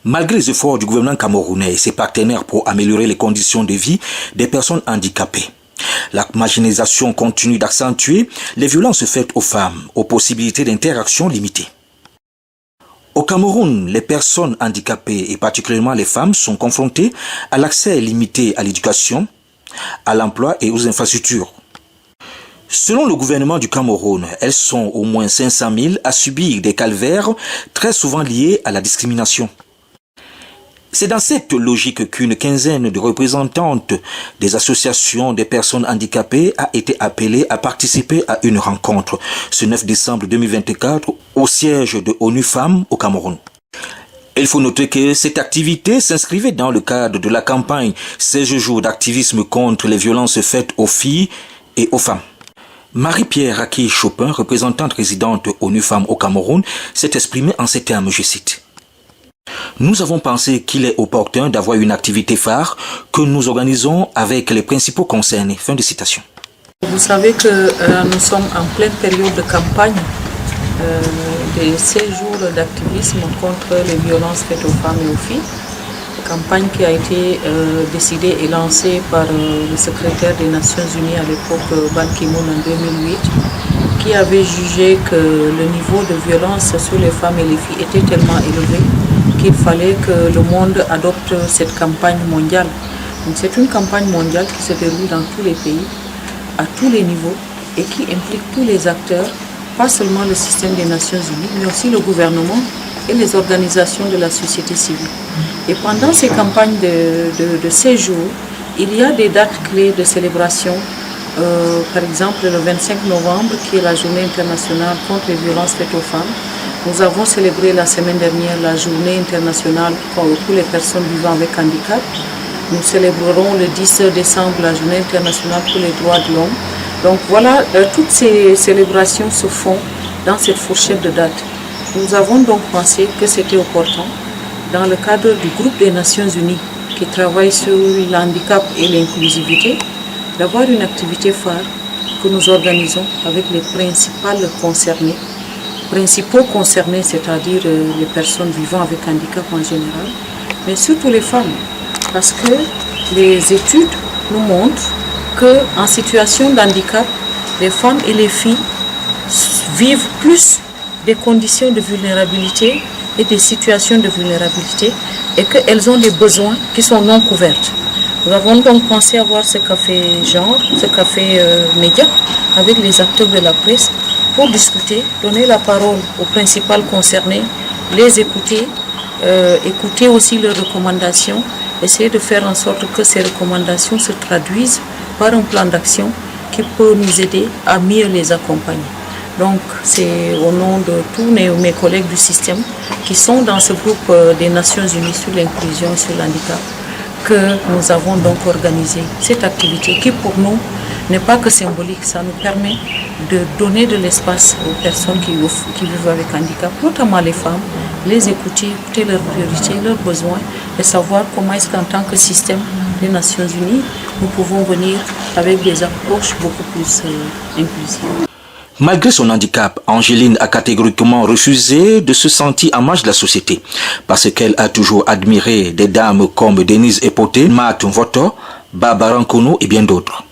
Malgré les efforts du gouvernement camerounais et ses partenaires pour améliorer les conditions de vie des personnes handicapées, la marginalisation continue d'accentuer les violences faites aux femmes, aux possibilités d'interaction limitées. Au Cameroun, les personnes handicapées et particulièrement les femmes sont confrontées à l'accès limité à l'éducation, à l'emploi et aux infrastructures. Selon le gouvernement du Cameroun, elles sont au moins 500 000 à subir des calvaires très souvent liés à la discrimination. C'est dans cette logique qu'une quinzaine de représentantes des associations des personnes handicapées a été appelée à participer à une rencontre ce 9 décembre 2024 au siège de ONU Femmes au Cameroun. Il faut noter que cette activité s'inscrivait dans le cadre de la campagne 16 jours d'activisme contre les violences faites aux filles et aux femmes. Marie-Pierre Aki Chopin, représentante résidente ONU Femmes au Cameroun, s'est exprimée en ces termes, je cite. Nous avons pensé qu'il est opportun d'avoir une activité phare que nous organisons avec les principaux concernés. Fin de citation. Vous savez que nous sommes en pleine période de campagne des 16 jours d'activisme contre les violences faites aux femmes et aux filles. Campagne qui a été décidée et lancée par le secrétaire des Nations Unies à l'époque, Ban Ki-moon, en 2008, qui avait jugé que le niveau de violence sur les femmes et les filles était tellement élevé qu'il fallait que le monde adopte cette campagne mondiale. Donc c'est une campagne mondiale qui se déroule dans tous les pays, à tous les niveaux, et qui implique tous les acteurs, pas seulement le système des Nations Unies, mais aussi le gouvernement et les organisations de la société civile. Et pendant ces campagnes de ces jours, il y a des dates clés de célébration. Par exemple, le 25 novembre, qui est la journée internationale contre les violences faites aux femmes. Nous avons célébré la semaine dernière la journée internationale pour les personnes vivant avec handicap. Nous célébrerons le 10 décembre la journée internationale pour les droits de l'homme. Donc voilà, toutes ces célébrations se font dans cette fourchette de dates. Nous avons donc pensé que c'était opportun, dans le cadre du groupe des Nations Unies qui travaille sur le handicap et l'inclusivité, d'avoir une activité phare que nous organisons avec les principaux concernés, c'est-à-dire les personnes vivant avec handicap en général, mais surtout les femmes, parce que les études nous montrent qu'en situation d'handicap, les femmes et les filles vivent plus des conditions de vulnérabilité et des situations de vulnérabilité et qu'elles ont des besoins qui sont non couverts. Nous avons donc pensé avoir ce café genre, ce café média avec les acteurs de la presse pour discuter, donner la parole aux principales concernées, les écouter, écouter aussi leurs recommandations, essayer de faire en sorte que ces recommandations se traduisent par un plan d'action qui peut nous aider à mieux les accompagner. Donc c'est au nom de tous mes collègues du système qui sont dans ce groupe des Nations Unies sur l'inclusion et sur l'handicap que nous avons donc organisé cette activité qui pour nous n'est pas que symbolique, ça nous permet de donner de l'espace aux personnes qui vivent avec handicap, notamment les femmes, les écouter leurs priorités, leurs besoins et savoir comment est-ce qu'en tant que système des Nations Unies, nous pouvons venir avec des approches beaucoup plus inclusives. Malgré son handicap, Angéline a catégoriquement refusé de se sentir en marge de la société parce qu'elle a toujours admiré des dames comme Denise Epoté, Mat Voto, Barbara Nkono et bien d'autres.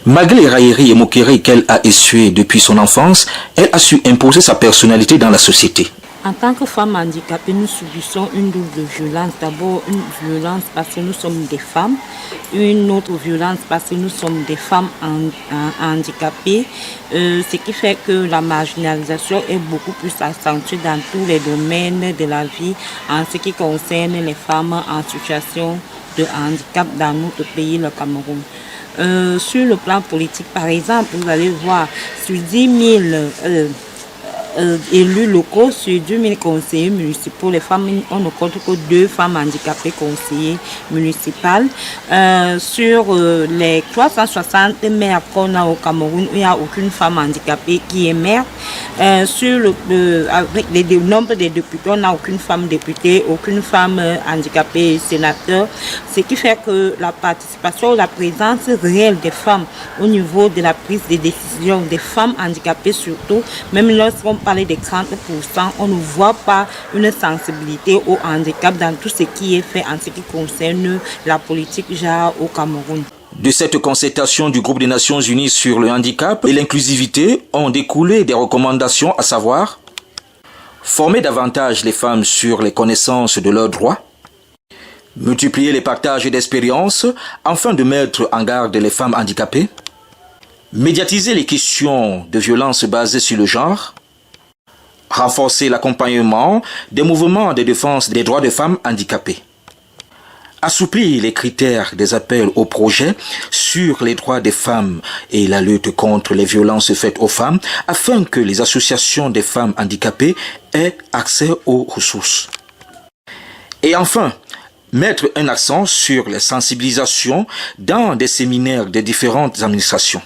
Malgré les railleries et moqueries qu'elle a essuyées depuis son enfance, elle a su imposer sa personnalité dans la société. En tant que femme handicapée, nous subissons une double violence. D'abord, une violence parce que nous sommes des femmes, une autre violence parce que nous sommes des femmes handicapées, ce qui fait que la marginalisation est beaucoup plus accentuée dans tous les domaines de la vie en ce qui concerne les femmes en situation de handicap dans notre pays, le Cameroun. Sur le plan politique, par exemple, vous allez voir, sur 10 000 élus locaux, sur 10 000 conseillers municipaux, les femmes, on ne compte que 2 femmes handicapées conseillers municipales. Sur les 360 maires qu'on a au Cameroun, il n'y a aucune femme handicapée qui est maire. Avec le nombre de députés, on n'a aucune femme députée, aucune femme handicapée sénateur, ce qui fait que la participation, la présence réelle des femmes au niveau de la prise de décision, des femmes handicapées surtout, même lorsqu'on parlait de 30%, on ne voit pas une sensibilité au handicap dans tout ce qui est fait en ce qui concerne la politique au Cameroun. De cette concertation du groupe des Nations Unies sur le handicap et l'inclusivité ont découlé des recommandations, à savoir former davantage les femmes sur les connaissances de leurs droits, multiplier les partages d'expériences afin de mettre en garde les femmes handicapées, médiatiser les questions de violence basées sur le genre, renforcer l'accompagnement des mouvements de défense des droits des femmes handicapées, assouplir les critères des appels aux projets sur les droits des femmes et la lutte contre les violences faites aux femmes afin que les associations des femmes handicapées aient accès aux ressources. Et enfin, mettre un accent sur les sensibilisations dans des séminaires des différentes administrations.